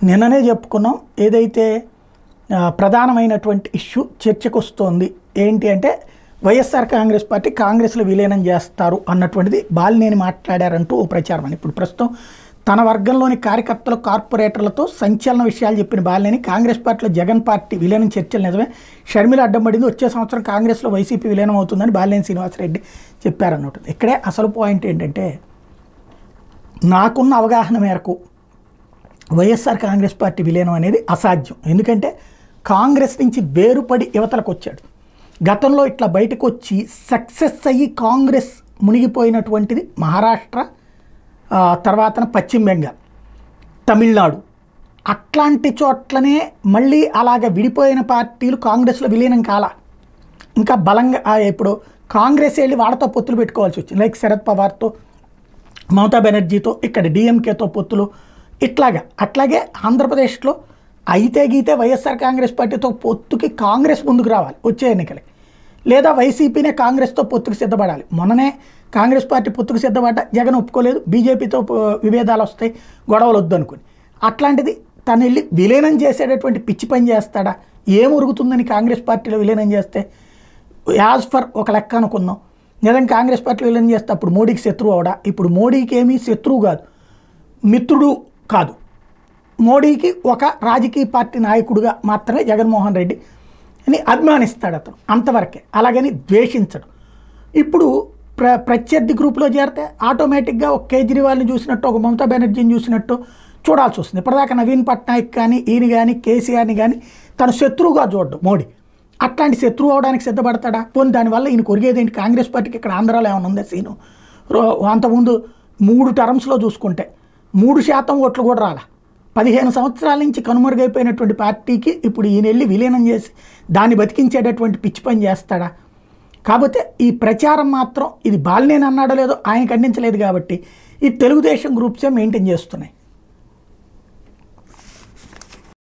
నిన్ననే చెప్పుకున్నాం ఏదైతే ప్రధానమైనటువంటి ఇష్యూ చర్చకు వస్తోంది ఏంటి అంటే వైఎస్ఆర్ కాంగ్రెస్ పార్టీ కాంగ్రెస్లో విలీనం చేస్తారు అన్నటువంటిది బాలినేని మాట్లాడారంటూ ఓ ప్రచారం అని. ఇప్పుడు ప్రస్తుతం తన వర్గంలోని కార్యకర్తలు కార్పొరేటర్లతో సంచలన విషయాలు చెప్పిన బాలినేని కాంగ్రెస్ పార్టీలో జగన్ పార్టీ విలీనం చర్చలు నిజమే, షర్మిల అడ్డం పడింది, వచ్చే సంవత్సరం కాంగ్రెస్లో వైసీపీ విలీనం అవుతుందని బాలినేని శ్రీనివాసరెడ్డి చెప్పారన్నట్టు. ఇక్కడే అసలు పాయింట్ ఏంటంటే నాకున్న అవగాహన మేరకు వైఎస్ఆర్ కాంగ్రెస్ పార్టీ విలీనం అనేది అసాధ్యం. ఎందుకంటే కాంగ్రెస్ నుంచి వేరుపడి యువతలకు వచ్చాడు. గతంలో ఇట్లా బయటకు వచ్చి సక్సెస్ అయ్యి కాంగ్రెస్ మునిగిపోయినటువంటిది మహారాష్ట్ర, తర్వాత పశ్చిమ బెంగాల్, తమిళనాడు. అట్లాంటి చోట్లనే మళ్ళీ అలాగ విడిపోయిన పార్టీలు కాంగ్రెస్లో విలీనం కాల ఇంకా బలంగా ఇప్పుడు కాంగ్రెస్ వెళ్ళి వాళ్ళతో పొత్తులు పెట్టుకోవాల్సి వచ్చింది. లైక్ శరద్ పవార్తో, మమతా బెనర్జీతో, ఇక్కడ డిఎంకేతో పొత్తులు ఇట్లాగా. అట్లాగే ఆంధ్రప్రదేశ్లో అయితే గీతే వైఎస్ఆర్ కాంగ్రెస్ పార్టీతో పొత్తుకి కాంగ్రెస్ ముందుకు రావాలి వచ్చే ఎన్నికలకి, లేదా వైసీపీనే కాంగ్రెస్తో పొత్తుకు సిద్ధపడాలి. మొన్ననే కాంగ్రెస్ పార్టీ పొత్తుకు సిద్ధపడ్డ, జగన్ ఒప్పుకోలేదు, బీజేపీతో విభేదాలు వస్తాయి, గొడవలు వద్దనుకుని. అట్లాంటిది తను వెళ్ళి విలీనం చేసేటటువంటి పిచ్చి పని చేస్తాడా? ఏం ఉరుగుతుందని కాంగ్రెస్ పార్టీలో విలీనం చేస్తే? యాజ్ ఫర్ ఒక లెక్క అనుకుందాం, నిజంగా కాంగ్రెస్ పార్టీలో విలీనం చేస్తే అప్పుడు మోడీకి శత్రువు అవడా? ఇప్పుడు మోడీకి ఏమీ శత్రువు కాదు, మిత్రుడు కాదు. మోడీకి ఒక రాజకీయ పార్టీ నాయకుడిగా మాత్రమే జగన్మోహన్ రెడ్డి అని అభిమానిస్తాడు అతను, అంతవరకే. అలాగని ద్వేషించడు. ఇప్పుడు ప్రత్యర్థి గ్రూప్లో చేరితే ఆటోమేటిక్గా ఒక కేజ్రీవాల్ని చూసినట్టు, ఒక మమతా బెనర్జీని చూసినట్టు చూడాల్సి వస్తుంది. ఇప్పటిదాకా నవీన్ పట్నాయక్ కానీ, ఈయన కానీ, కేసీఆర్ని కానీ తను శత్రువుగా చూడడు మోడీ. అట్లాంటి శత్రువు అవడానికి సిద్ధపడతాడా? పోనీ దానివల్ల ఈయన కొరిగేదేంటి? కాంగ్రెస్ పార్టీకి ఇక్కడ ఆంధ్రాలో ఏమైనా ఉందా సీను? అంతకుముందు 3 టర్మ్స్లో చూసుకుంటే 3% ఓట్లు కూడా రాలా. 15 సంవత్సరాల నుంచి కనుమరుగైపోయినటువంటి పార్టీకి ఇప్పుడు ఈయన వెళ్ళి విలీనం చేసి దాన్ని బతికించేటటువంటి పిచ్చి పని చేస్తాడా? కాకపోతే ఈ ప్రచారం మాత్రం ఇది బాలినేని అన్నాడో లేదో ఆయన ఖండించలేదు కాబట్టి ఈ తెలుగుదేశం గ్రూప్సే మెయింటైన్ చేస్తున్నాయి.